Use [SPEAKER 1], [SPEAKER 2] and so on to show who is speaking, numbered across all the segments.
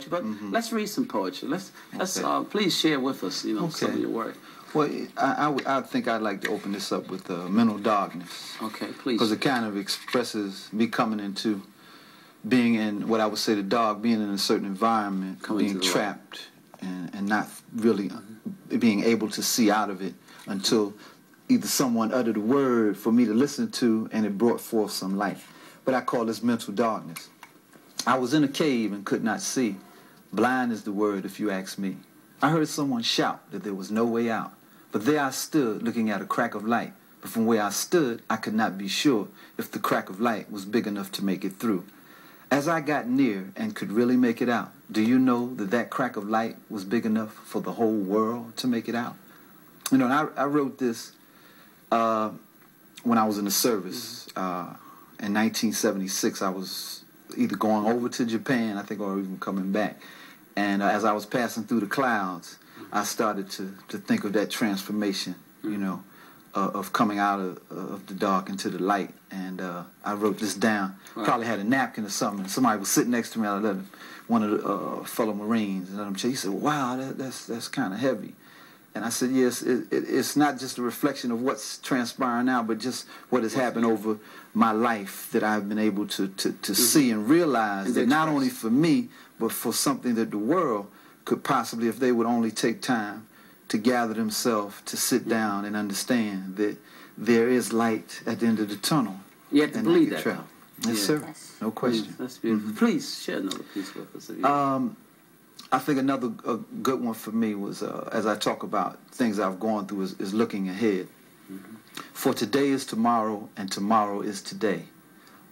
[SPEAKER 1] poetry, but let's read some poetry. Let's please share with us, you know, some of your work.
[SPEAKER 2] Well, I think I'd like to open this up with mental darkness.
[SPEAKER 1] Okay, please.
[SPEAKER 2] Because it kind of expresses me coming into being in what I would say the dark, being in a certain environment, being trapped, and not really being able to see out of it until either someone uttered a word for me to listen to and it brought forth some light. But I call this mental darkness. I was in a cave and could not see. Blind is the word if you ask me. I heard someone shout that there was no way out. But there I stood looking at a crack of light. But from where I stood, I could not be sure if the crack of light was big enough to make it through. As I got near and could really make it out, do you know that that crack of light was big enough for the whole world to make it out? You know, and I wrote this when I was in the service. In 1976, I was either going over to Japan, I think, or even coming back. And as I was passing through the clouds, I started to think of that transformation, you know, of coming out of the dark into the light. And I wrote this down. Probably had a napkin or something. Somebody was sitting next to me. I let one of the fellow Marines, and let him check. He said, "Wow, that's kind of heavy." And I said, yes, it's not just a reflection of what's transpiring now, but just what has happened over my life that I've been able to see and realize that not only for me, but for something that the world could possibly, if they would only take time to gather themselves, to sit down and understand that there is light at the end of the tunnel.
[SPEAKER 1] You have to believe that.
[SPEAKER 2] Yes, sir. No question.
[SPEAKER 1] That's beautiful. Please share another piece with us.
[SPEAKER 2] I think another good one for me was, as I talk about things I've gone through, is looking ahead. For today is tomorrow, and tomorrow is today.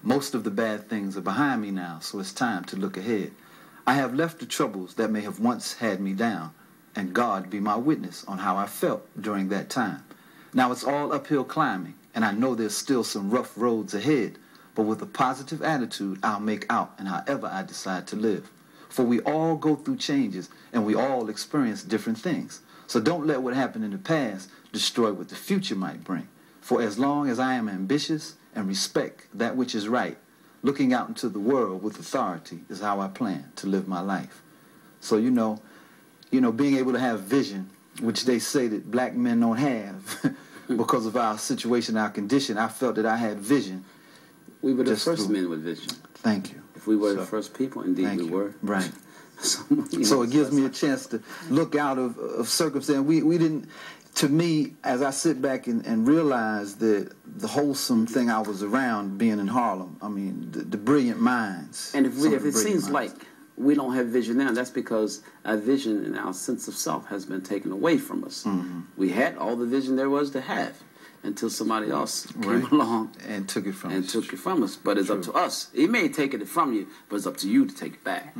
[SPEAKER 2] Most of the bad things are behind me now, so it's time to look ahead. I have left the troubles that may have once had me down, and God be my witness on how I felt during that time. Now it's all uphill climbing, and I know there's still some rough roads ahead, but with a positive attitude, I'll make out and however I decide to live. For we all go through changes, and we all experience different things. So don't let what happened in the past destroy what the future might bring. For as long as I am ambitious and respect that which is right, looking out into the world with authority is how I plan to live my life. So, you know, being able to have vision, which they say that black men don't have because of our situation, our condition, I felt that I had vision.
[SPEAKER 1] We were the first men with vision.
[SPEAKER 2] Thank you.
[SPEAKER 1] We were the first people, indeed we were.
[SPEAKER 2] Right. So it gives me a chance to look out of circumstance. We didn't, to me, as I sit back and realize that the wholesome thing I was around being in Harlem, I mean, the brilliant minds.
[SPEAKER 1] And if it seems like we don't have vision now, that's because our vision and our sense of self has been taken away from us. We had all the vision there was to have, until somebody else came along
[SPEAKER 2] and took it from us.
[SPEAKER 1] But it's up to us. He may take it from you, but it's up to you to take it back.